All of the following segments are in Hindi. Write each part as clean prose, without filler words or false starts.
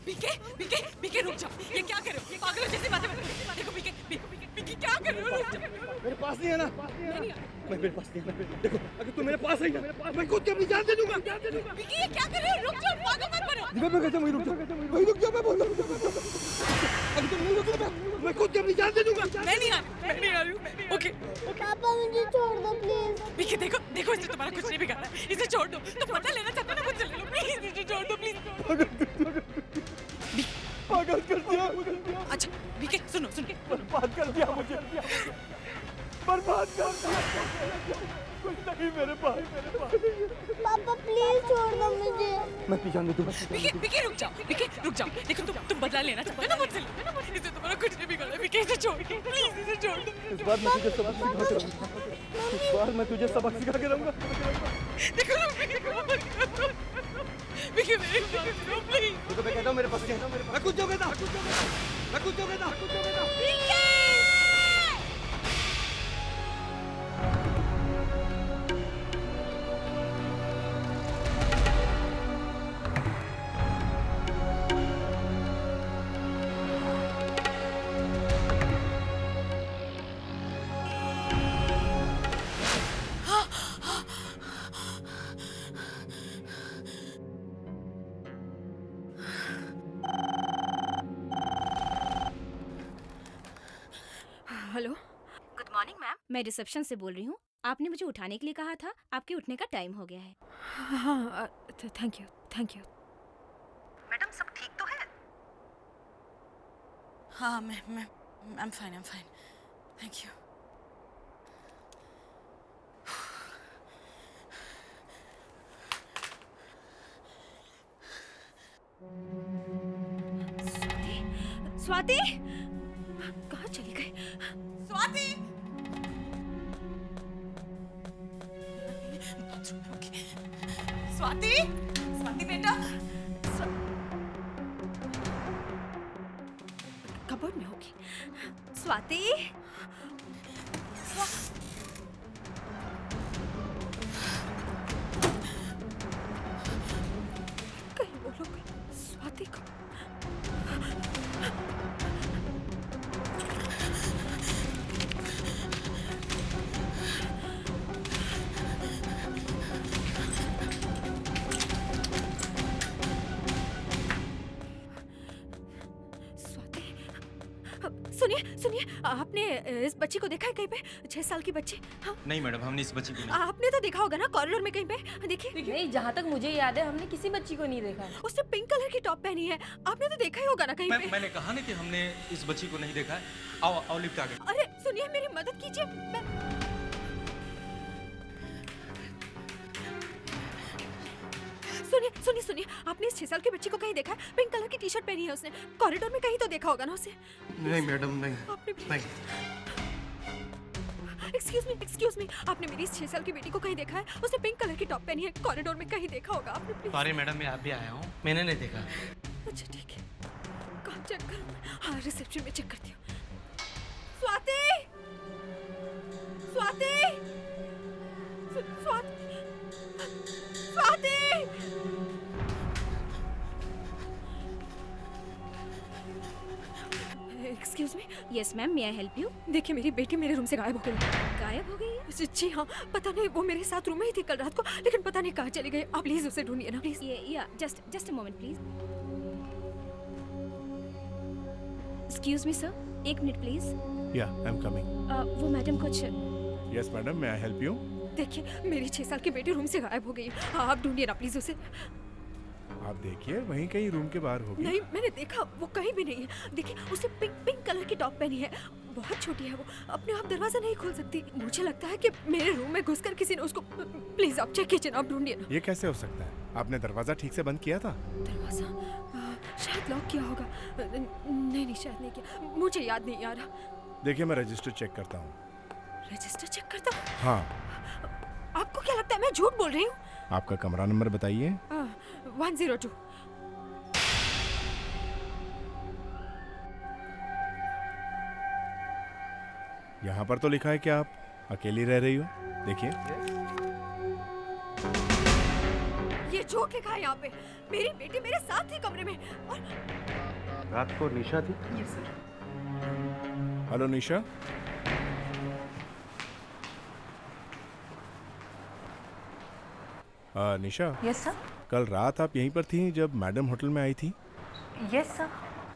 बीके बीके बीके रुक जाओ, ये क्या कर रहे हो? पागलों जैसी बातें मत करो। देखो बीके बीके क्या कर रहे हो? रुक जाओ। मेरे पास नहीं है ना, नहीं मैं मेरे पास नहीं है। देखो अगर तू मेरे पास आई ना, मैं खुद अपनी जान दे दूंगा। बीके ये क्या कर रहे हो? रुक जाओ, पागल मत बनो। मैं कहता हूँ वही रुक जा, मैं बोल रहा हूँ। अगर तुम नहीं रुकोगे मैं खुद अपनी जान दे दूंगा। मैं नहीं आ रही हूँ। ओके पापा मुझे छोड़ दो प्लीज। बीके देखो देखो, इससे तुम्हारा कुछ नहीं बिगाड़ा है। इसे छोड़ दो। तुम बदला लेना चाहते हो ना, मुझसे ले लो प्लीज। इसे छोड़ दो प्लीज। पागल कर दिया। अच्छा बीके सुनो बर्बाद कर दिया मुझे, बर्बाद कर दिया। कुछ नहीं मेरे पास। पापा प्लीज छोड़ दो मुझे। मैं पी जाने दूंगा। बीके रुक जाओ। देखो तुम बदला लेना चाहते हो ना मुझसे, ले लो। इसे तुम्हारा कुछ नहीं बिगाड़ा। बीके इसे छोड़ प्लीज, इसे छोड़ दो। इस बार मैं तुझे सबक सिखा के रहूंगा। इस बार मैं तुझे सबक सिखा के रहूंगा। देखो बीके मेरी बात सुनो प्लीज। देखो मैं कहता हूँ मेरे पास नहीं है। मैं खुद जाऊंगा। हेलो गुड मॉर्निंग मैम, मैं रिसेप्शन से बोल रही हूँ। आपने मुझे उठाने के लिए कहा था, आपके उठने का टाइम हो गया है। हाँ थैंक यू। मैडम सब ठीक तो है? हाँ मैं I am fine thank you. Swati कहाँ चली गई? स्वाति बेटा, कबर्ड में होगी। स्वाति कहीं वो लोग स्वाति को सुनिए, आपने इस बच्ची को देखा है कहीं पे? 6 साल की बच्ची। हाँ? नहीं मैडम, हमने इस बच्ची को नहीं। आपने तो देखा होगा ना कॉरिडोर में कहीं पे। देखिए नहीं, जहाँ तक मुझे याद है हमने किसी बच्ची को नहीं देखा। उसने पिंक कलर की टॉप पहनी है, आपने तो देखा ही होगा ना कहीं पे। मैंने कहा ना कि हमने इस बच्ची को नहीं देखा है। आओ लिफ्ट आ गए। अरे सुनिए, मेरी मदद कीजिए। सुनिए, आपने इस 6 साल की बच्ची को कहीं देखा है? पिंक कलर की टी शर्ट पहनी है उसने। कॉरिडोर में कहीं तो देखा होगा ना उसे। नहीं मैडम, नहीं। आपने भी? नहीं। एक्सक्यूज मी, आपने मेरी इस 6 साल की बेटी को कहीं देखा है? उसने पिंक कलर की टॉप पहनी है, कॉरिडोर में कहीं देखा होगा आपने? प्लीज। सॉरी मैडम, मैं अभी आया हूँ, मैंने नहीं देखा। अच्छा ठीक है, कहाँ चेक करूँ? हाँ रिसेप्शन में चेक करती हूँ। Swati excuse me. Yes ma'am, may I help you? देखिए मेरी बेटी मेरे रूम से गायब हो गई। गायब हो गई है? जी हाँ, पता नहीं, वो मेरे साथ रूम में ही थी कल रात को, लेकिन पता नहीं कहाँ चली गई। आप प्लीज उसे ढूंढिए ना प्लीज। या just a moment please. Excuse me sir, 1 minute please. Yeah, I'm coming. वो मैडम कुछ Yes, madam. May I help you? देखिए मेरी 6 साल की बेटी रूम से गायब हो गई है। आप ढूंढिए ना प्लीज उसे। आप देखिए, वहीं कहीं रूम के बाहर होगी। नहीं, मैंने देखा, वो कहीं भी नहीं है। देखिए उसे पिंक कलर की टॉप पहनी है, बहुत छोटी है वो, अपने आप दरवाजा नहीं खोल सकती। मुझे लगता है कि मेरे रूम में घुसकर किसी ने उसको। प्लीज आप चेक कीजिए, आप ढूंढिए ना। ये कैसे हो सकता है? आपने दरवाजा ठीक से बंद किया था? दरवाजा शायद लॉक किया होगा। नहीं शायद नहीं किया, मुझे याद नहीं आ रहा। देखिए मैं रजिस्टर चेक करता हूँ। रजिस्टर चेक करता हूँ? हाँ। आपको क्या लगता है मैं झूठ बोल रही हूँ? आपका कमरा नंबर बताइए। 102। यहाँ पर तो लिखा है कि आप अकेली रह रही हो। देखिए। ये झूठ लिखा है यहाँ पे। मेरी बेटी मेरे साथ थी कमरे में और रात को निशा थी? Yes sir. हेलो निशा। निशा, यस सर। कल रात आप यहीं पर थी जब मैडम होटल में आई थी? Yes sir.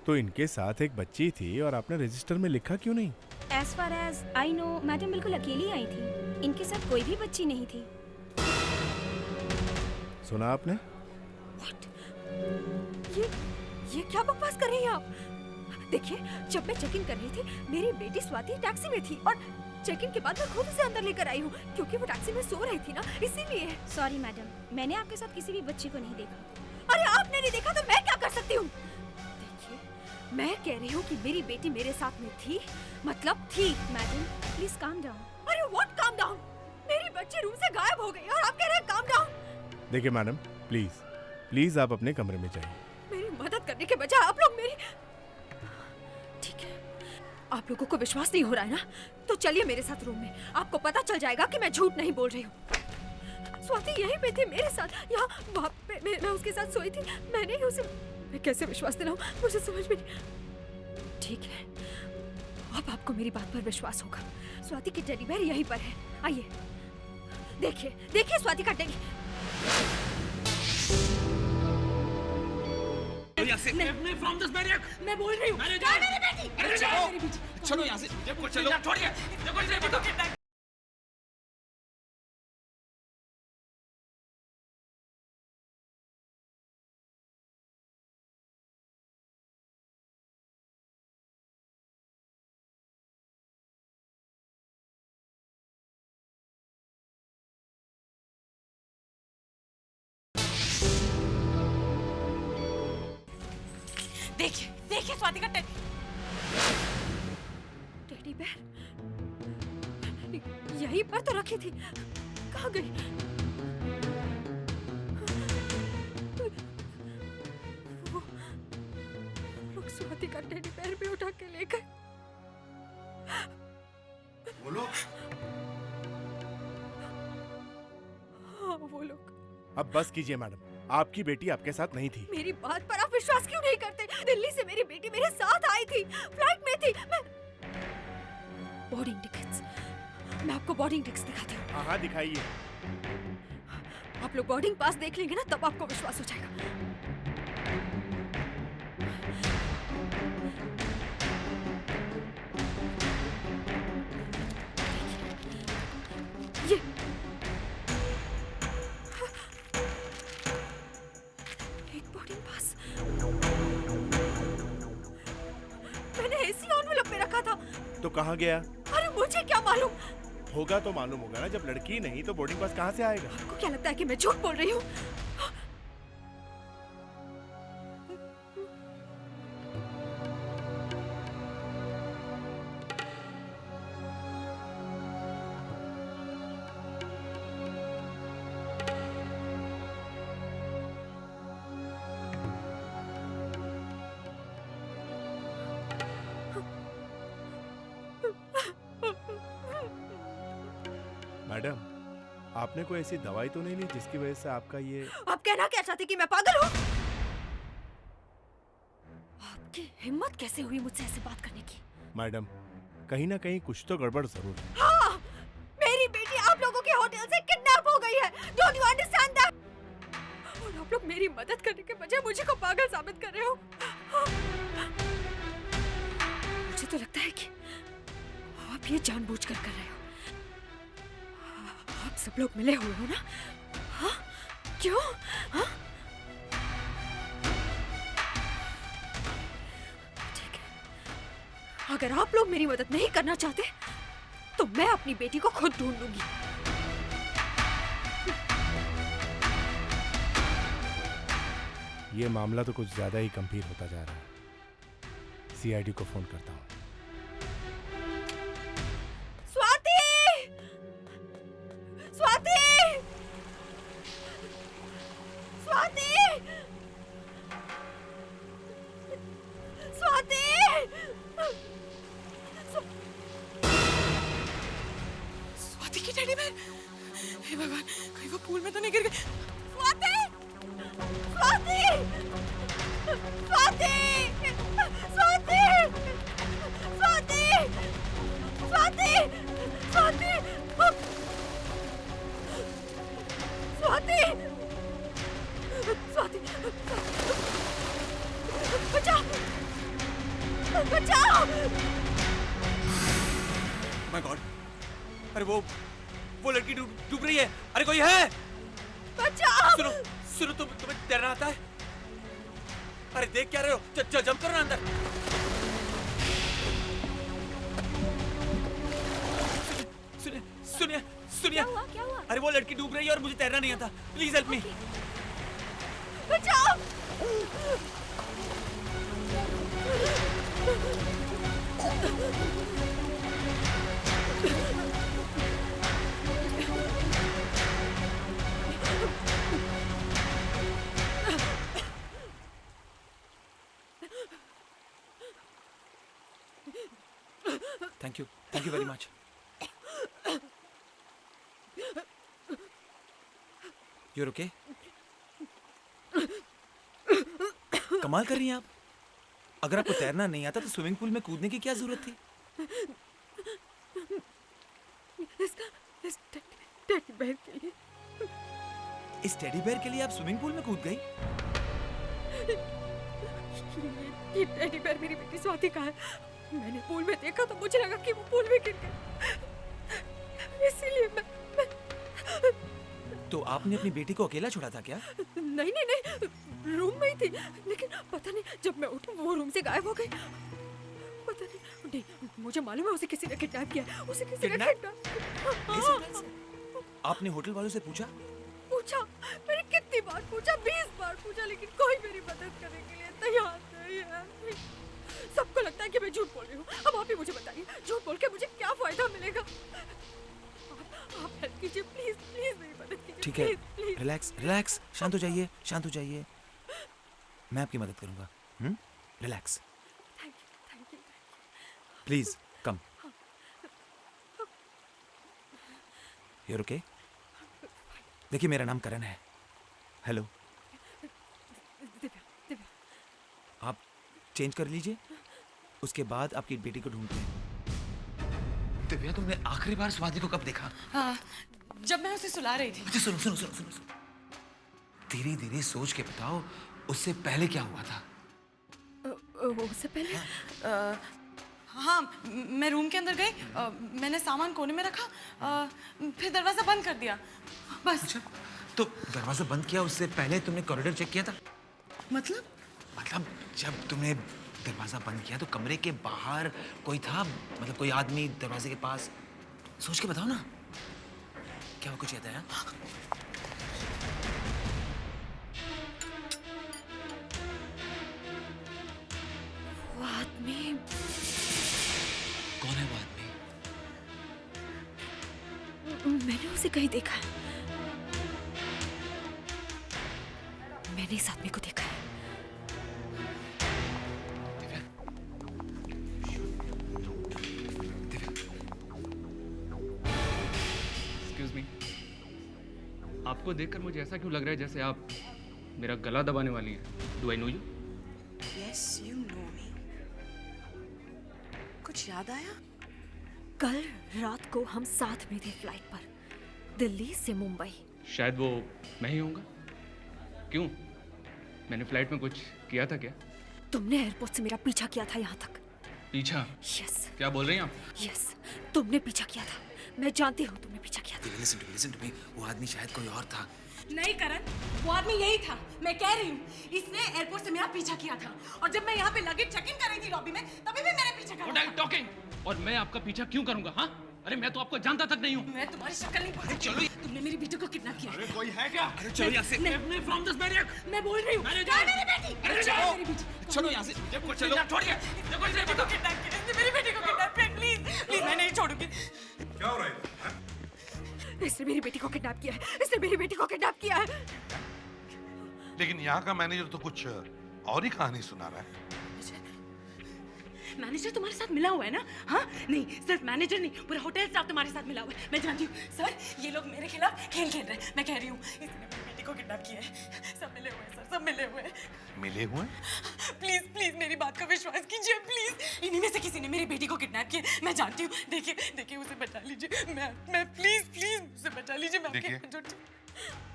तो इनके साथ एक बच्ची थी और आपने रजिस्टर में लिखा क्यों नहीं? As far as I know madam बिल्कुल अकेली आई थी, इनके साथ कोई भी बच्ची नहीं थी। सुना आपने? ये क्या बकवास कर रही हैं आप? देखिए, जब मैं चेक इन कर रही थी मेरी बेटी स्वाति टैक्सी में थी और चेक इन के बाद मैं खुद उसे अंदर लेकर आई हूँ क्योंकि वो टैक्सी में सो रही थी ना, इसीलिए। सॉरी मैडम, मैंने आपके साथ किसी भी बच्ची को नहीं देखा। अरे आपने नहीं देखा तो मैं क्या कर सकती हूँ? देखिए, मैं कह रही हूँ कि मेरी बेटी मेरे साथ में थी, मतलब थी। Madam please calm down. अरे व्हाट काम डाउन? मेरी बच्ची रूम से गायब हो गई और आप कह रहे हैं काम डाउन? देखिए मैडम, प्लीज प्लीज आप अपने कमरे में जाइए। मेरी मदद करने के बजाय आप लोग मेरी... ठीक है, आप लोगों को विश्वास नहीं हो रहा है ना, तो चलिए मेरे साथ रूम में, आपको पता चल जाएगा कि मैं झूठ नहीं बोल रही हूँ। स्वाति यहीं पे थी मेरे साथ, यहाँ वहाँ पे मैं उसके साथ सोई थी। मैंने ही उसे... मैं कैसे विश्वास दिलाऊं, मुझे समझ में नहीं। ठीक है, अब आपको मेरी बात पर विश्वास होगा। स्वाति की टेडी बेयर यहीं पर है, आइए देखिए, देखिए स्वाति का टेडी। मैं बोल रही हूँ मेरी बेटी। अरे चलो यहाँ से, चलो छोड़िए। देखिए, देखिए स्वाति का टेडी बेयर यहीं पर तो रखी थी, कहाँ गई? वो लोग स्वाति का टेडी बेयर भी उठा के ले गए। बोलो। हाँ वो लोग। अब बस कीजिए मैडम, आपकी बेटी आपके साथ नहीं थी। मेरी बात पर आप विश्वास क्यों नहीं करते? दिल्ली से मेरी बेटी मेरे साथ आई थी, फ्लाइट में थी। मैं... बोर्डिंग टिकट्स, मैं आपको बोर्डिंग टिकट्स दिखाती हूँ। हाँ दिखाइए। आप लोग बोर्डिंग पास देख लेंगे ना, तब आपको विश्वास हो जाएगा। ये एक बोर्डिंग पास मैंने ऐसी एनवेलप में रखा था। तो कहाँ गया? अरे मुझे क्या मालूम? होगा तो मालूम होगा ना, जब लड़की नहीं तो बोर्डिंग पास कहाँ से आएगा? आपको क्या लगता है कि मैं झूठ बोल रही हूँ? मैडम, आपने कोई ऐसी दवाई तो नहीं ली जिसकी वजह से आपका ये... आप कहना क्या चाहते कि मैं पागल हूँ? आपकी हिम्मत कैसे हुई मुझसे ऐसे बात करने की? मैडम, कहीं ना कहीं कुछ तो गड़बड़ जरूर है। हाँ, मेरी बेटी आप लोगों के होटल से किडनैप हो गई है। Don't you understand that? और आप लोग मेरी मदद करने के बजाय मुझे को पागल साबित कर रहे हो। मुझे तो लगता है कि आप ये जानबूझकर कर रहे हो। आप सब लोग मिले हुए हो ना? हाँ? क्यों? हाँ? ठीक है, अगर आप लोग मेरी मदद नहीं करना चाहते तो मैं अपनी बेटी को खुद ढूंढ लूंगी। ये मामला तो कुछ ज्यादा ही गंभीर होता जा रहा है। सीआईडी को फोन करता हूँ। स्वाति! स्वाति! स्वाति! स्वाति! स्वाति की टेडी बेयर। हे भगवान, कहीं वो पूल में तो नहीं गिर गई। स्वाति! बचाओ! माय गॉड, अरे वो लड़की डूब रही है। अरे कोई है? बचाओ! सुनो सुनो, तुम्हें तैरना आता है? अरे देख क्या रहे हो? जंप करो ना अंदर। सुनिए सुनिए सुनिए, क्या हुआ? अरे वो लड़की डूब रही है और मुझे तैरना नहीं आता। Please help me. बचाओ! Thank you very much. You're okay? कमाल कर रही हैं आप। अगर आपको तैरना नहीं आता तो स्विमिंग पूल में कूदने की क्या जरूरत थी? इस टेडी बेयर के लिए। इस टेडी बेयर के लिए आप स्विमिंग पूल में कूद गई? ये टेडी बेयर मेरी बेटी स्वाति का है। मैंने पूल में देखा तो मुझे लगा कि वो पूल में गिर गई, इसीलिए मैं तो आपने अपनी बेटी को अकेला छोड़ा था क्या? नहीं, रूम में ही थी, लेकिन पता नहीं जब मैं उठी वो रूम से गायब हो गई। पता नहीं, मुझे मालूम है उसे किसी ने किडनैप किया। उसे किसी ने किडनैप। आपने होटल वालों से पूछा? मैंने कितनी बार पूछा, 20 बार पूछा, लेकिन कोई मेरी मदद करने के लिए तैयार नहीं है। सबको लगता है कि मैं झूठ बोल रही हूँ। अब आप ही मुझे बताइए, झूठ बोल के मुझे क्या फायदा मिलेगा? आप हेल्प कीजिए प्लीज, मेरी मदद कीजिए। ठीक है, रिलैक्स, शांत हो जाइए। मैं आपकी मदद करूंगा। Relax. Thank you. Please come. You're okay? देखिए मेरा नाम करण है। हेलो। दिव्या। आप चेंज कर लीजिए, उसके बाद आपकी बेटी को ढूंढते हैं। दिव्या, तुमने आखिरी बार स्वाति को कब देखा? हाँ, जब मैं उसे सुला रही थी। अच्छा सुनो। धीरे सोच के बताओ, उससे पहले क्या हुआ था? उससे पहले हाँ, मैं रूम के अंदर गई, मैंने सामान कोने में रखा, फिर दरवाजा बंद कर दिया, बस। अच्छा, तो दरवाजा बंद किया उससे पहले तुमने कॉरिडोर चेक किया था? मतलब जब तुमने दरवाजा बंद किया तो कमरे के बाहर कोई था? मतलब कोई आदमी दरवाजे के पास? सोच के बताओ ना, क्या वो कुछ याद आया? वो आदमी। कौन है वो आदमी? मैंने उसे कहीं देखा है। मैंने इस आदमी को देखा है। एक्सक्यूज मी, आपको देखकर मुझे ऐसा क्यों लग रहा है जैसे आप मेरा गला दबाने वाली हैं? Do I know you? Yes, you know me. कुछ याद आया? कल रात को हम साथ में थे फ्लाइट पर, दिल्ली से मुंबई। शायद वो मैं ही होऊंगा। क्यों, मैंने फ्लाइट में कुछ किया था क्या? तुमने एयरपोर्ट से मेरा पीछा किया था यहाँ तक। पीछा? यस। क्या बोल रही हैं आप? यस, तुमने पीछा किया था। मैं जानती हूँ तुमने पीछा किया था। लिसन टू मी, वो आदमी शायद कोई और था। नहीं करण, वो आदमी यही था। मैं कह रही हूँ, इसने एयरपोर्ट से मेरा पीछा किया था, और जब मैं यहाँ पे लगेज चेक इन कर रही थी लॉबी में, तभी भी मेरे पीछे कर रहा था। टॉकिंग? और मैं आपका पीछा क्यों करूंगा? हाँ, अरे मैं तो आपको जानता तक नहीं हूँ। मैं तुम्हारी शक्ल नहीं पहचानती। चलो, तुमने मेरी बेटी को किडनैप किया। अरे कोई है क्या? अरे चलो यहाँ से। मैं फ्रॉम दिस मैनियक, मैं बोल रही हूँ। कहाँ है मेरी बेटी? अरे कहाँ है मेरी बेटी? चलो यहाँ से। देखो चलो, छोड़िए। देखो इसे बेटी को किडनैप किया। इसने मेरी बेटी को किडनैप किया। प्लीज, मैं नहीं छोड़ूंगी। क्या हो रहा है? इसने मेरी बेटी को किडनैप किया है। इसने मेरी बेटी को किडनैप किया है। लेकिन यहाँ का मैनेजर तो कुछ और ही कहानी सुना रहा है। मैनेजर तुम्हारे साथ मिला हुआ है ना? हाँ, नहीं सिर्फ मैनेजर नहीं, पूरा होटल स्टाफ तुम्हारे साथ मिला हुआ है। मैं जानती हूँ सर, ये लोग मेरे खिलाफ खेल खेल रहे हैं। मैं कह रही हूँ, इसने मेरी बेटी को किडनैप किया है। सब मिले हुए हैं सर, सब मिले हुए हैं। मिले हुए? प्लीज मेरी बात का विश्वास कीजिए प्लीज। इन्हीं में से किसी ने मेरी बेटी को किडनैप किया। मैं जानती हूँ। देखिए उसे बचा लीजिए। मैं प्लीज उसे बचा लीजिए। मैं देखिए,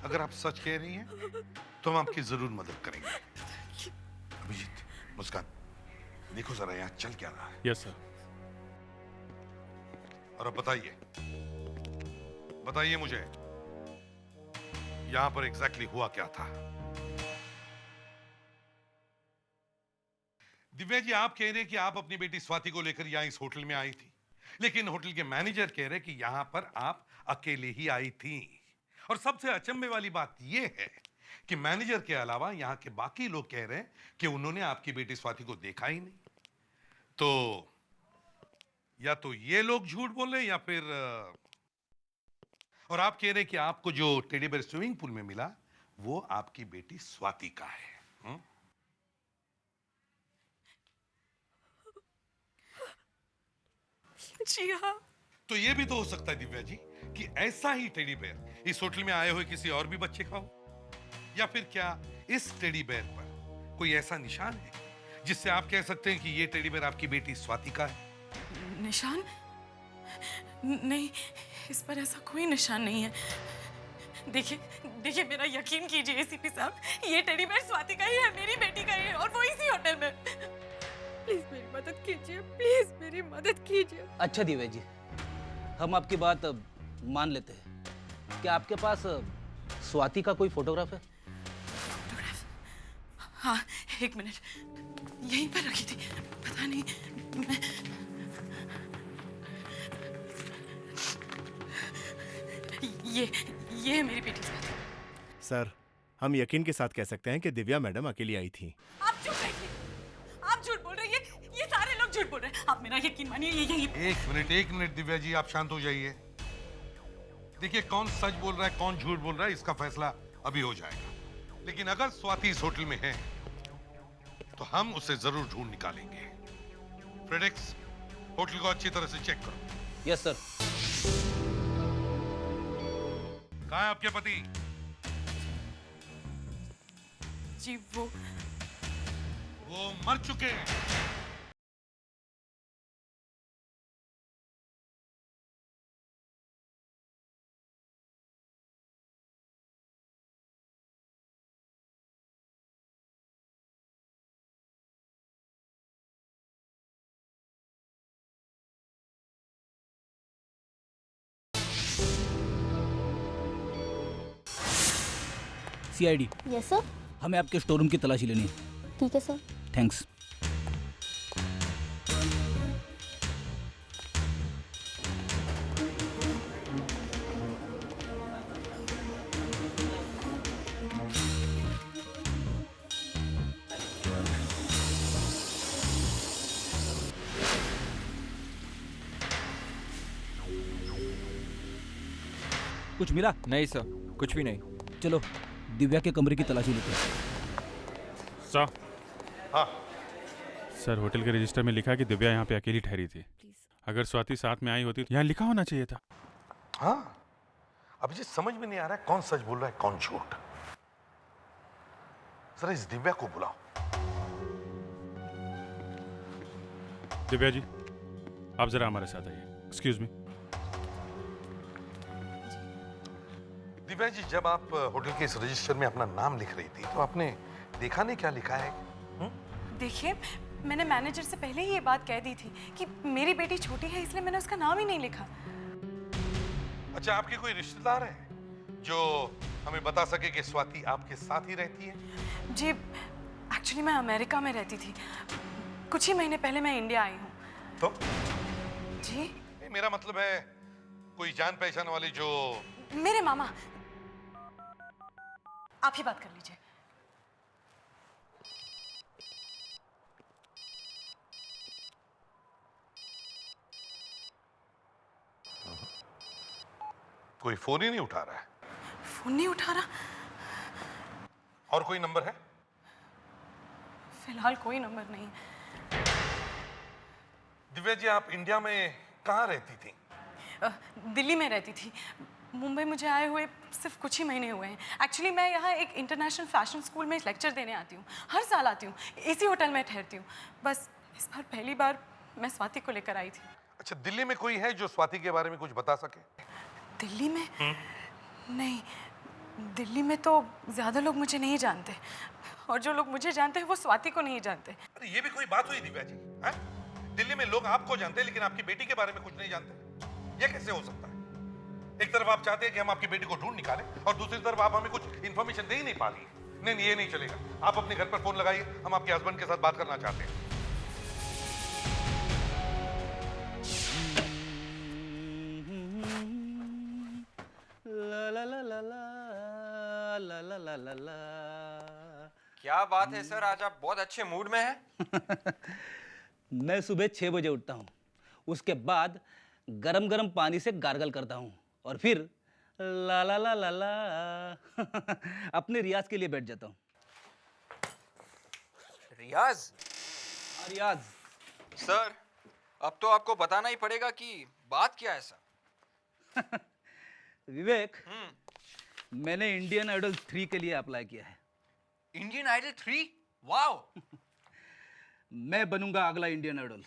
अगर आप सच कह रही हैं तो हम आपकी जरूर मदद करेंगे। अभिजीत, मुस्कान, देखो जरा यहाँ चल क्या रहा है। Yes sir. और अब बताइए, बताइए मुझे यहां पर एग्जैक्टली हुआ क्या था। दिव्या जी, आप कह रहे हैं कि आप अपनी बेटी स्वाति को लेकर यहां इस होटल में आई थी, लेकिन होटल के मैनेजर कह रहे कि यहां पर आप अकेले ही आई थी। और सबसे अचंभे वाली बात यह है कि मैनेजर के अलावा यहां के बाकी लोग कह रहे हैं कि उन्होंने आपकी बेटी स्वाति को देखा ही नहीं। तो या तो ये लोग झूठ बोल रहे हैं या फिर और आप कह रहे हैं कि आपको जो टेडी बेयर स्विमिंग पूल में मिला वो आपकी बेटी स्वाति का है। जी हाँ। तो ये भी तो हो सकता है दिव्या जी कि ऐसा ही टेडी बेयर इस होटल में आए हुए किसी और भी बच्चे का हो, या फिर क्या इस टेडी बेयर पर कोई ऐसा निशान है जिससे आप कह सकते हैं कि ये टेडी बेयर आपकी बेटी स्वाति का है। निशान? नहीं, इस पर ऐसा कोई निशान नहीं है। देखिए देखिए, मेरा यकीन कीजिए एसीपी साहब, ये टेडी बेयर स्वाति का ही है, मेरी बेटी का ही है, और वो इसी होटल में। प्लीज मेरी मदद कीजिए, प्लीज मेरी मदद कीजिए। अच्छा दिव्या जी, हम आपकी बात मान लेते हैं। क्या आपके पास स्वाति का कोई फोटोग्राफ है? फोटोग्राफ? हाँ, एक मिनट, यहीं पर रखी थी, पता नहीं मैं। ये है मेरी बेटी स्वाति। सर, हम यकीन के साथ कह सकते हैं कि दिव्या मैडम अकेली आई थी। आप चुप रहिए, आप झूठ बोल रहे हैं, ये सारे लोग झूठ बोल रहे हैं। आप मेरा यकीन मानिए, ये यही। एक मिनट दिव्या जी, आप शांत हो जाइए। देखिए, कौन सच बोल रहा है कौन झूठ बोल रहा है इसका फैसला अभी हो जाएगा, लेकिन अगर स्वाति इस होटल में है तो हम उसे जरूर ढूंढ निकालेंगे। फ्रेडेक्स, होटल को अच्छी तरह से चेक करो। Yes sir. कहाँ है आपके पति? जी वो मर चुके हैं। CID, yes sir. हमें आपके स्टोर रूम की तलाशी लेनी है। ठीक है सर। थैंक्स। कुछ मिला? नहीं सर, कुछ भी नहीं। चलो दिव्या के कमरे की तलाशी लेते हैं। सर। हाँ सर, होटल के रजिस्टर में लिखा कि दिव्या यहाँ पे अकेली ठहरी थी। अगर स्वाति साथ में आई होती तो यहाँ लिखा होना चाहिए था। हाँ, अभिजीत समझ में नहीं आ रहा है कौन सच बोल रहा है कौन झूठ। जरा इस दिव्या को बुलाओ। दिव्या जी, आप जरा हमारे साथ आइए। Excuse me. दिव्या जी, जब आप होटल के इस रजिस्टर में अपना नाम लिख रही थी तो आपने देखा नहीं क्या लिखा है? देखिए, मैंने मैनेजर से पहले ही ये बात कह दी थी कि मेरी बेटी छोटी है, इसलिए मैंने उसका नाम ही नहीं लिखा। अच्छा, आपके कोई रिश्तेदार है जो हमें बता सके कि स्वाति आपके साथ ही रहती है? जी, एक्चुअली मैं अमेरिका में रहती थी, कुछ ही महीने पहले मैं इंडिया आई हूँ। तो जी नहीं, मेरा मतलब है कोई जान पहचान वाली जो। मेरे मामा। आप ही बात कर लीजिए। कोई फोन ही नहीं उठा रहा है। फोन नहीं उठा रहा? और कोई नंबर है? फिलहाल कोई नंबर नहीं। दिव्या जी, आप इंडिया में कहाँ रहती थी? दिल्ली में रहती थी। मुंबई मुझे आए हुए सिर्फ कुछ ही महीने हुए हैं। एक्चुअली मैं यहाँ एक इंटरनेशनल फैशन स्कूल में लेक्चर देने आती हूँ। हर साल आती हूँ, इसी होटल में ठहरती हूँ। बस इस बार पहली बार मैं स्वाति को लेकर आई थी। अच्छा, दिल्ली में कोई है जो स्वाति के बारे में कुछ बता सके? दिल्ली में? नहीं, दिल्ली में तो ज़्यादा लोग मुझे नहीं जानते, और जो लोग मुझे जानते हैं वो स्वाति को नहीं जानते। अरे ये भी कोई बात हुई दिव्या जी? हैं? दिल्ली में लोग आपको जानते हैं लेकिन आपकी बेटी के बारे में कुछ नहीं जानते। ये कैसे हो सकता है? एक तरफ आप चाहते हैं कि हम आपकी बेटी को ढूंढ निकालें और दूसरी तरफ आप हमें कुछ इन्फॉर्मेशन दे ही नहीं पा रही है। नहीं, ये नहीं चलेगा। आप अपने घर पर फोन लगाइए, हम आपके हस्बैंड के साथ बात करना चाहते हैं। ला ला ला ला ला ला ला ला ला ला। क्या बात है सर, आज आप बहुत अच्छे मूड में हैं। मैं सुबह 6 बजे उठता हूँ, उसके बाद गरम गरम पानी से गार्गल करता हूँ और फिर ला ला ला ला ला अपने रियाज के लिए बैठ जाता हूँ। रियाज? रियाज सर, अब तो आपको बताना ही पड़ेगा कि बात क्या है सर। विवेक, मैंने इंडियन आइडल 3 के लिए अप्लाई किया है। Indian Idol 3? वाओ! मैं बनूंगा अगला इंडियन आइडल।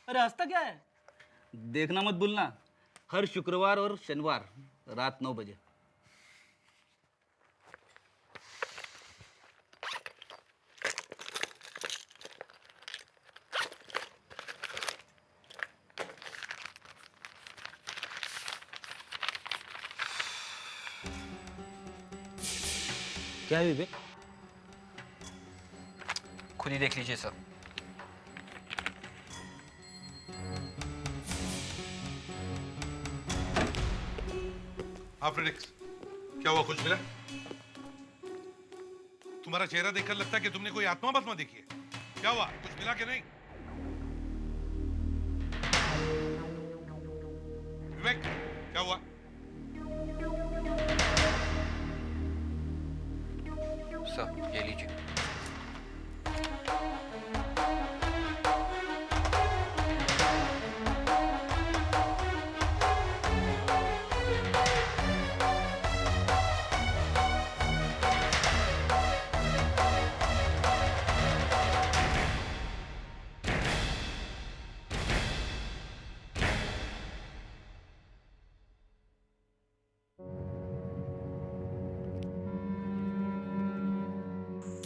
अरे हंसता क्या है? देखना मत भूलना, हर शुक्रवार और शनिवार रात 9 बजे। क्या है विवेक? खुद ही देख लीजिए सर। फ्रेडिक्स, क्या हुआ? कुछ मिला? तुम्हारा चेहरा देखकर लगता है कि तुमने कोई आत्मा बत्मा देखी है। क्या हुआ? कुछ मिला कि नहीं? विवेक, क्या हुआ? सर ये लीजिए।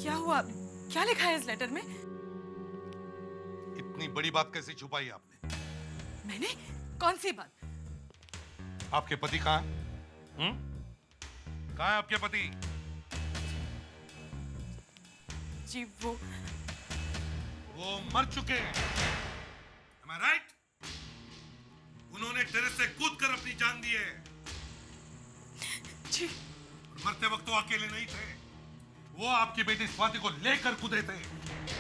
क्या हुआ? क्या लिखा है इस लेटर में? इतनी बड़ी बात कैसे छुपाई आपने? मैंने? कौन सी बात? आपके पति कहाँ हैं? कहाँ है आपके पति? जी वो मर चुके हैं। Am I right? उन्होंने टेरेस से कूदकर अपनी जान दी है। जी। मरते वक्त तो अकेले नहीं थे, वो आपकी बेटी स्वाति को लेकर कूदे थे।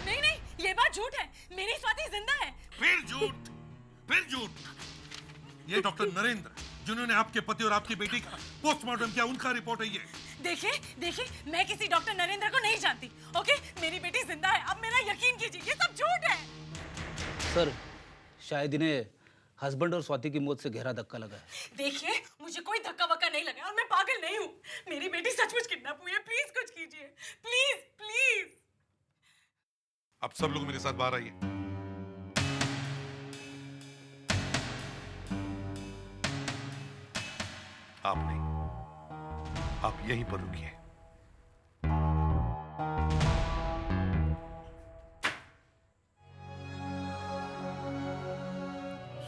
नहीं नहीं, ये बात झूठ है। मेरी स्वाति जिंदा है। फिर झूठ, फिर झूठ। ये डॉक्टर नरेंद्र जिन्होंने आपके पति और आपकी बेटी का पोस्टमार्टम किया, उनका रिपोर्ट है ये। देखिए देखिए, मैं किसी डॉक्टर नरेंद्र को नहीं जानती। ओके, मेरी बेटी जिंदा है। अब मेरा यकीन कीजिए, ये सब झूठ है। सर, शायद इन्हें हस्बैंड और स्वाति की मौत से गहरा धक्का लगा है। देखिए, मुझे कोई धक्का वक्का नहीं लगा और मैं पागल नहीं हूँ। मेरी बेटी सचमुच किडनैप हुई है। प्लीज कुछ कीजिए, प्लीज प्लीज। अब सब लोग मेरे साथ बाहर आइए। आप नहीं, आप यहीं पर रुकिए।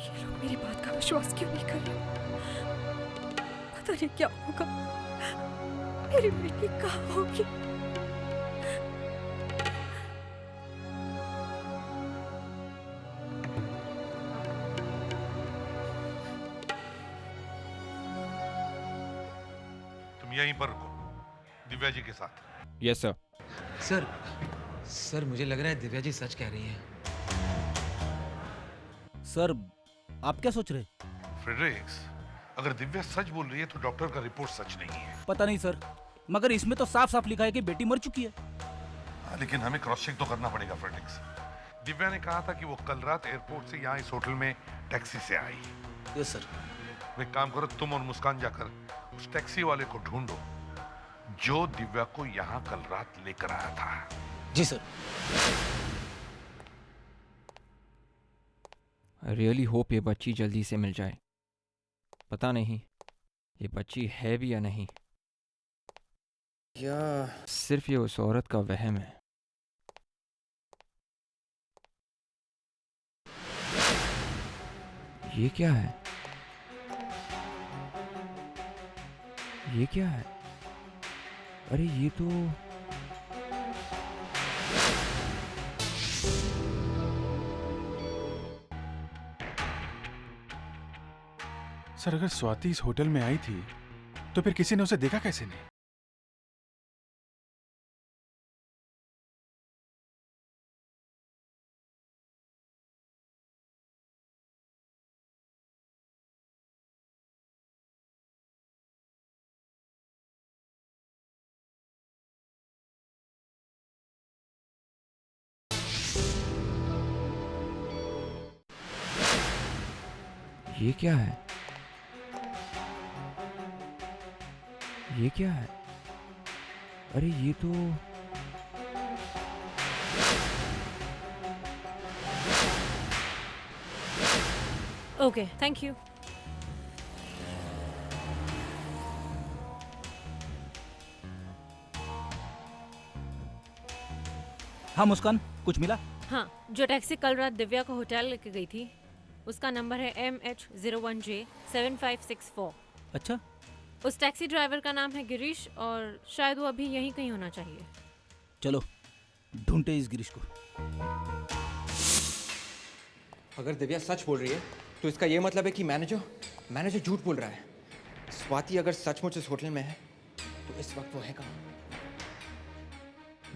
ये लोग मेरी बात का विश्वास क्यों नहीं कर रहे? पता नहीं क्या होगा। मेरी बेटी कहाँ होगी? तुम यहीं पर रुको दिव्या जी के साथ। Yes sir. सर मुझे लग रहा है दिव्या जी सच कह रही हैं। सर, आप क्या सोच रहे? फ्रेडरिक्स, अगर दिव्या सच बोल रही है तो डॉक्टर का रिपोर्ट सच नहीं है। पता नहीं सर, मगर इसमें तो साफ साफ लिखा है कि बेटी मर चुकी है। लेकिन हमें क्रॉस चेक तो करना पड़ेगा फ्रेडरिक्स। दिव्या ने कहा था कि वो कल रात एयरपोर्ट से यहाँ इस होटल में टैक्सी से आई। Yes sir. वो एक काम करो, तुम और मुस्कान जाकर उस टैक्सी वाले को ढूंढो जो दिव्या को यहाँ कल रात लेकर आया था। जी सर। आई रियली होप ये बच्ची जल्दी से मिल जाए। पता नहीं ये बच्ची है भी या नहीं। या सिर्फ ये उस औरत का वहम है? ये क्या है? ये क्या है? अरे ये तो सर अगर स्वाति इस होटल में आई थी तो फिर किसी ने उसे देखा कैसे नहीं? ये क्या है? ये क्या है? अरे ये तो ओके, थैंक यू। हाँ मुस्कान, कुछ मिला? हाँ, जो टैक्सी कल रात दिव्या को होटल लेके गई थी उसका नंबर है MH01J7564। अच्छा, उस टैक्सी ड्राइवर का नाम है गिरीश और शायद वो अभी यहीं कहीं होना चाहिए। चलो ढूंढते इस गिरीश को। अगर दिव्या सच बोल रही है तो इसका ये मतलब है कि मैनेजर झूठ बोल रहा है। स्वाति अगर सचमुच इस होटल में है तो इस वक्त वो है कहाँ?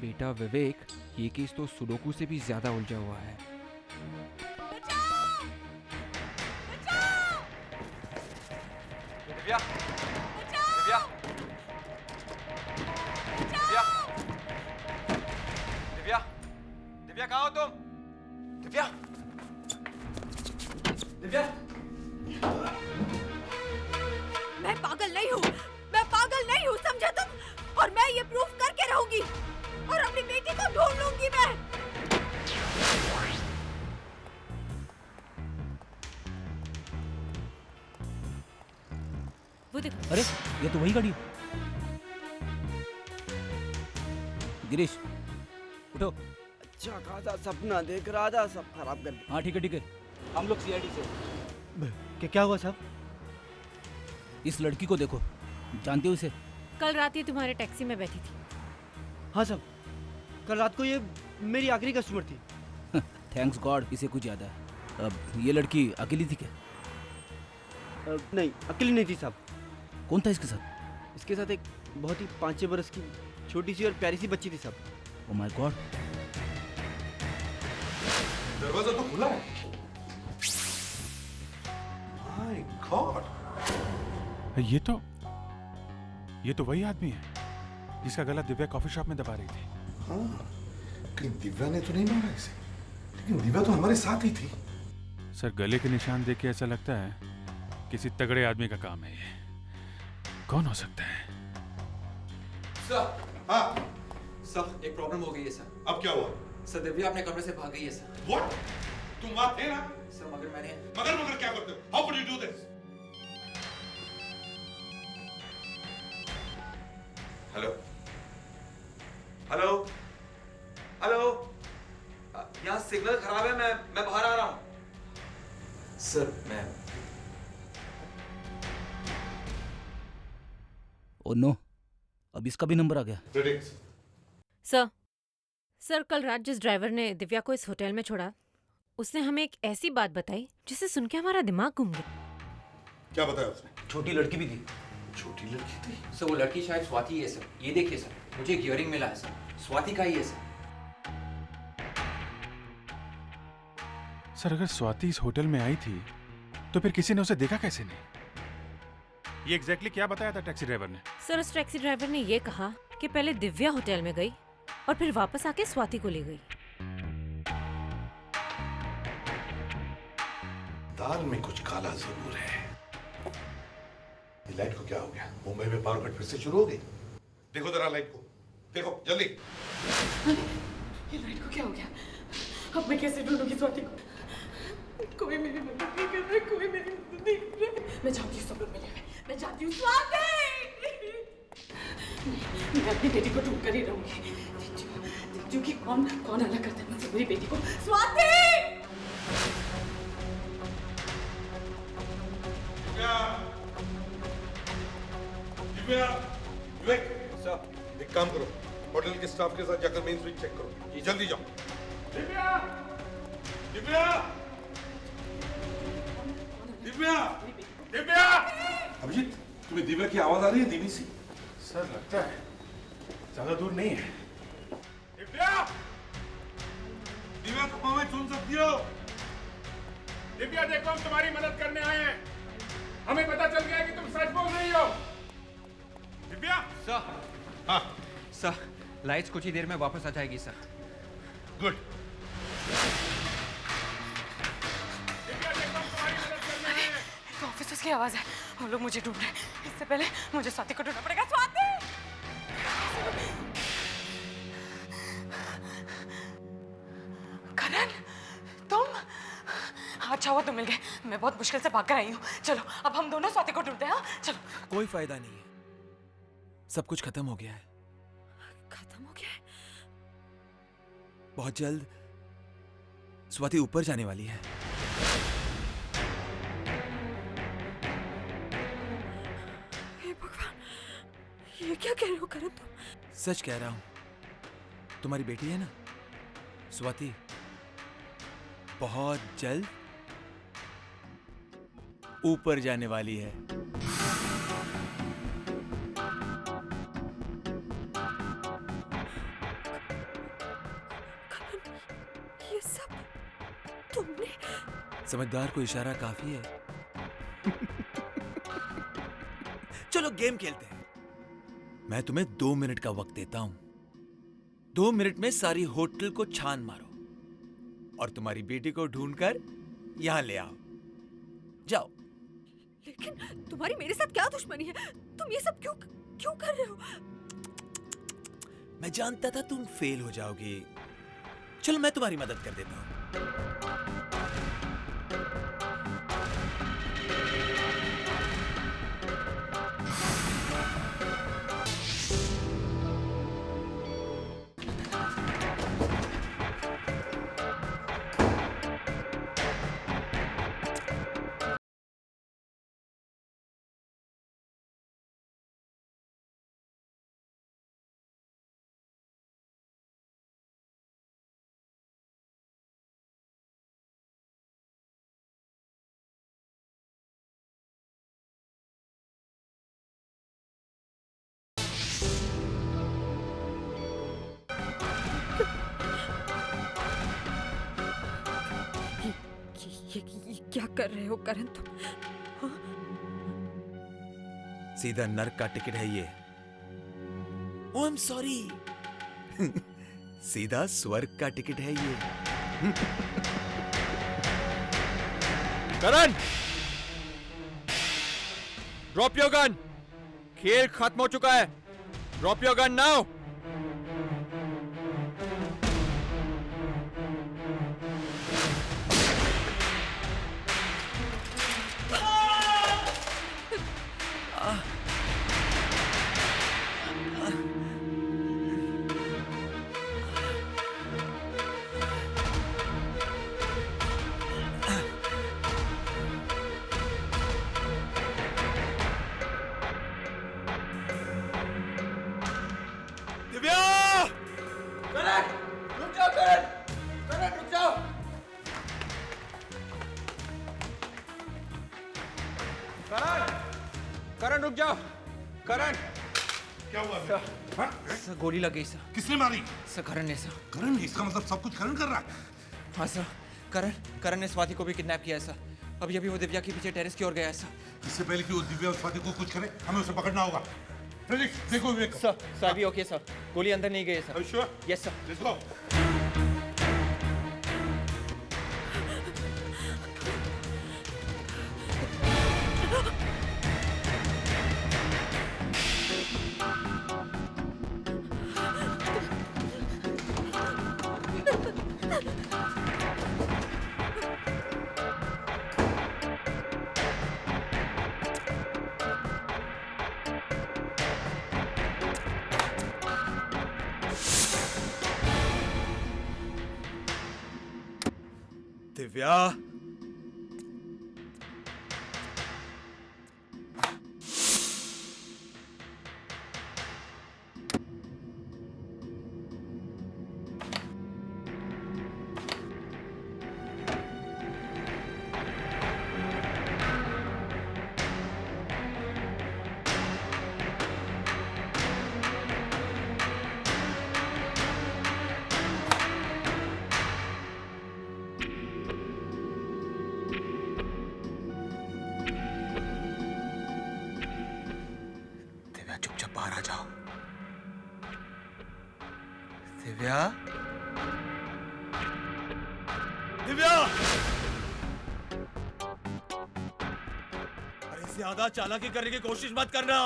बेटा विवेक, ये केस तो सुडोकू से भी ज्यादा उलझा हुआ है। दिव्या, दिव्या, दिव्या, दिव्या, दिव्या कहाँ हो तुम? दिव्या, दिव्या। मैं पागल नहीं हूँ, समझे तुम? और मैं ये प्रूफ करके रहूंगी और अपनी बेटी को ढूंढ लूंगी मैं। वो देखो। अरे ये तो वही गाड़ी है। गिरीश उठो। अच्छा खासा सपना देख रहा था, सब खराब कर दिया। हाँ ठीक है, हम लोग सीआईडी से। क्या हुआ साहब? इस लड़की को देखो, जानते हो इसे? कल रात ये तुम्हारे टैक्सी में बैठी थी। हाँ साहब, कल रात को ये मेरी आखिरी कस्टमर थी। थैंक्स गॉड, इसे कुछ याद है। अब ये लड़की अकेली थी क्या? नहीं, अकेली नहीं थी साहब। कौन था इसके साथ? इसके साथ एक बहुत ही 5-6 बरस की छोटी सी और प्यारी सी बच्ची थी साहब। Oh my God. दरवाजा तो खुला है। My God. ये तो वही आदमी है जिसका गला दिव्या कॉफी शॉप में दबा रही थी। हाँ, कहीं दिव्या ने तो नहीं मारा इसे, लेकिन दिव्या तो हमारे साथ ही थी। सर गले के निशान देख के ऐसा लगता है किसी तगड़े आदमी का काम है ये। कौन हो सकता है? सर, हाँ सर एक प्रॉब्लम हो गई है सर। अब क्या हुआ? सर दिव्या अपने कमरे से भाग गई है सर। What? तुम वहां थे ना? सर मगर मैंने मगर क्या करते हो? How could you do this? Hello hello hello, यहाँ सिग्नल खराब है, मैं बाहर आ रहा हूँ। सर मैं ओह नो, अब इसका भी नंबर आ गया। सर कल रात जिस ड्राइवर ने दिव्या को इस होटल में छोड़ा उसने हमें एक ऐसी बात बताई जिसे सुन के हमारा दिमाग घूम गया। क्या बताया उसने? छोटी लड़की भी थी। छोटी लड़की थी? सर वो लड़की शायद स्वाति है सर। ये देखिए सर, मुझे एक इयरिंग मिला है सर, स्वाति का ही है सर। सर अगर स्वाति इस होटल में आई थी तो फिर किसी ने उसे देखा कैसे नहीं? ये एग्जैक्टली क्या बताया था टैक्सी ड्राइवर ने? सर उस टैक्सी ड्राइवर ने ये कहा कि पहले दिव्या होटल में गई और फिर वापस आके स्वाति को ले गई। दाल में कुछ काला जरूर है। ये लाइट को क्या हो गया? मुंबई में पावर कट फिर से शुरू हो गई। देखो जरा लाइट को, देखो जल्दी। ये लाइट को क्या हो गया? अब मैं कैसे ढूंढूंगी स्वाति को? कोई मेरी मदद नहीं कर रहा, कोई मेरी मदद नहीं कर रहा। मैं जानती हूँ सब लोग मिले हुए, मैं जानती हूँ स्वाति। मैं अपनी बेटी को ढूंढ कर ही रहूंगी। दिज्जू की कौन अलग करता है मुझसे मेरी बेटी को। स्वाति! दिव्या, विवेक, सर, एक काम करो, होटल के स्टाफ के साथ जाकर मेन स्विच चेक करो। जल्दी जाओ। दिव्या, दिव्या, दिव्या, दिव्या। अभिजीत, तुम्हें दिव्या की आवाज आ रही है धीमी सी? सर लगता है ज्यादा दूर नहीं है। दिव्या, दिव्या तुम हमें सुन सकती हो? दिव्या देखो, हम तुम्हारी मदद करने आए हैं। हमें पता चल गया कि तुम सच बोल रही हो। दिव्या। सर, हाँ सर, लाइट्स कुछ ही देर में वापस आ जाएगी सर। गुड। दिव्या देखो, हम तुम्हारी मदद करने आए हैं। ऑफिसर्स की आवाज है, वो लोग मुझे ढूंढ रहे हैं। इससे पहले मुझे स्वाति को ढूंढना पड़ेगा। स्वाति! करण, तुम? अच्छा हुआ तुम मिल गए, मैं बहुत मुश्किल से भाग कर आई हूँ। चलो अब हम दोनों स्वाति को ढूंढते हैं। हाँ चलो। कोई फायदा नहीं है, सब कुछ खत्म हो गया है। खत्म हो गया है? बहुत जल्द स्वाति ऊपर जाने वाली है। हे भगवान, ये क्या कह रहे हो करण तुम? सच कह रहा हूं, तुम्हारी बेटी है ना स्वाति, बहुत जल्द ऊपर जाने वाली है। ये सब तुमने? समझदार को इशारा काफी है। चलो गेम खेलते हैं। मैं तुम्हें 2 मिनट का वक्त देता हूं। 2 मिनट में सारी होटल को छान मारो और तुम्हारी बेटी को ढूंढकर यहां ले आओ। जाओ। लेकिन तुम्हारी मेरे साथ क्या दुश्मनी है? तुम ये सब क्यों कर रहे हो? मैं जानता था तुम फेल हो जाओगी। चलो मैं तुम्हारी मदद कर देता हूं। ये क्या कर रहे हो करण तुम? हाँ? सीधा नर्क का टिकट है ये। Oh I am sorry. सीधा स्वर्ग का टिकट है ये। Karan, drop your gun. खेल खत्म हो चुका है। Drop your gun now. Karan रुक जाओ। करण, क्या हुआ? सर गोली लग गई सर। किसने मारी? सर करण ने सर। करण ने? इसका मतलब सब कुछ करण कर रहा है। हाँ सर, करण ने स्वाति को भी किडनैप किया है सर। अभी वो दिव्या के पीछे टेरेस की ओर गया है सर। इससे पहले कि वो दिव्या और स्वाति को कुछ करे, हमें उसे पकड़ना होगा। देखो विवेक। सर अभी ओके सर, गोली अंदर नहीं गई है sir. Sure? Yes sir. Let's go. Divya, Divya चुपचाप बाहर आ जाओ। दिव्या, दिव्या, अरे ज्यादा चालाकी करने की कोशिश मत करना।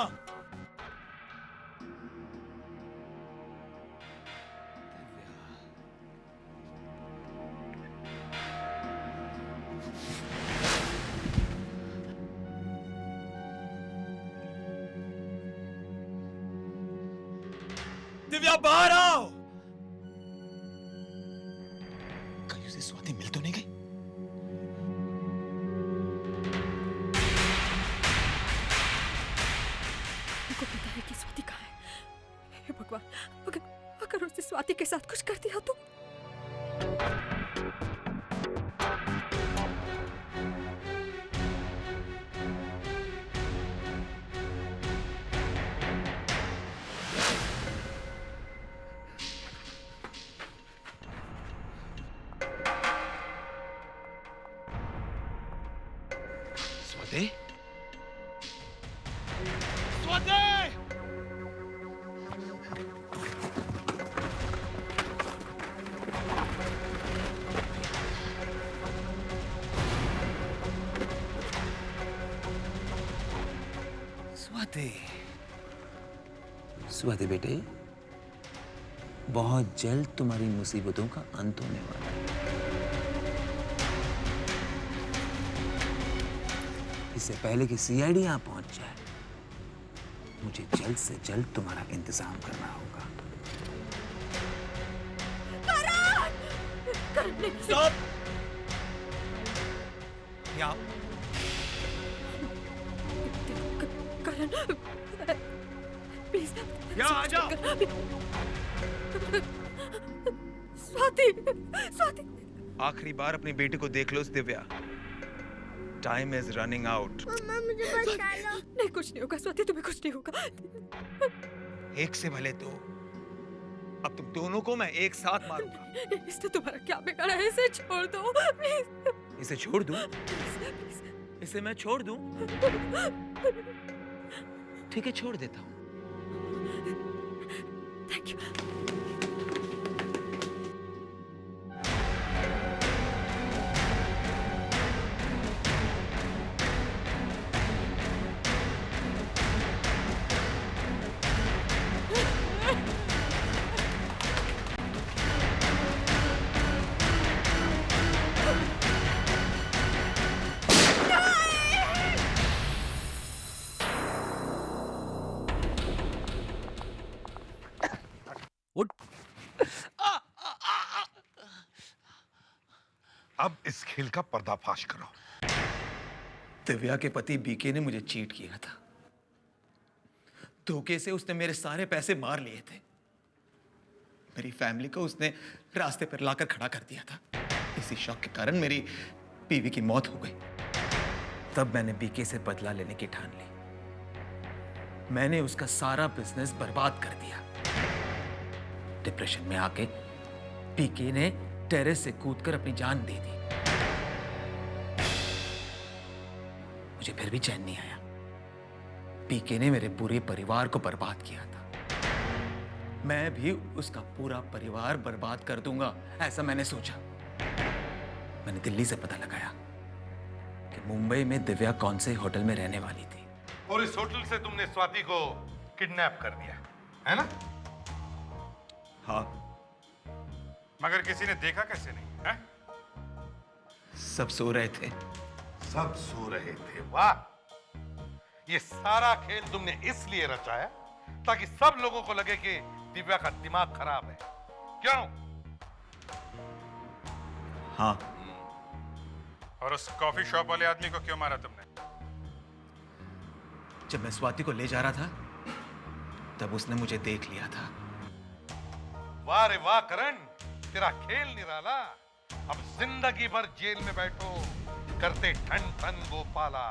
दिव्या, बाहर आओ। कहीं उसे स्वाति मिल तो नहीं गई? उनको पता है कि स्वाति कहाँ है। हे भगवान, अगर उसने स्वाति के साथ कुछ कर दिया तो। स्वाति, स्वाति, स्वाति बेटे, बहुत जल्द तुम्हारी मुसीबतों का अंत होने वाला है। इससे पहले कि सीआईडी यहाँ पहुंच जाए, मुझे जल्द से जल्द तुम्हारा इंतजाम करना होगा। स्टॉप! यहाँ करण, प्लीज यहाँ आ जाओ। स्वाति, स्वाति। आखिरी बार अपनी बेटी को देख लो Divya. Time is running out. Mama मुझे बचा लो। नहीं, कुछ नहीं होगा स्वाति, तुम्हें कुछ नहीं होगा। एक से भले दो। अब तुम दोनों को मैं एक साथ मारूंगा। इसने तुम्हारा क्या बिगाड़ा है? इसे छोड़ दो प्लीज। इसे छोड़ दूं? इसे मैं छोड़ दूं? ठीक है, छोड़ देता हूं। Thank you. अब इस खेल का पर्दाफाश करो। दिव्या के पति बीके ने मुझे चीट किया था। धोखे से उसने मेरे सारे पैसे मार लिए थे। मेरी फैमिली को उसने रास्ते पर लाकर खड़ा कर दिया था। इसी शौक के कारण मेरी बीवी की मौत हो गई। तब मैंने बीके से बदला लेने की ठान ली। मैंने उसका सारा बिजनेस बर्बाद कर दिया। डिप्रेशन में आके बीके ने टेरेस से कूदकर अपनी जान दे दी। मुझे फिर भी चैन नहीं आया। पीके ने मेरे पूरे परिवार को बर्बाद किया था। मैं भी उसका पूरा परिवार बर्बाद कर दूंगा, ऐसा मैंने सोचा। मैंने दिल्ली से पता लगाया कि मुंबई में दिव्या कौन से होटल में रहने वाली थी। और इस होटल से तुमने स्वाति को किडनैप कर दिया, है ना? हाँ। मगर किसी ने देखा कैसे नहीं, है? सब सो रहे थे। सब सो रहे थे, वाह! ये सारा खेल तुमने इसलिए रचाया ताकि सब लोगों को लगे कि दिव्या का दिमाग खराब है, क्यों? हाँ, और उस कॉफी शॉप वाले आदमी को क्यों मारा तुमने? जब मैं स्वाति को ले जा रहा था तब उसने मुझे देख लिया था। वाह रे वाह करण, तेरा खेल निराला। अब जिंदगी भर जेल में बैठो, करते ठन ठन गोपाला।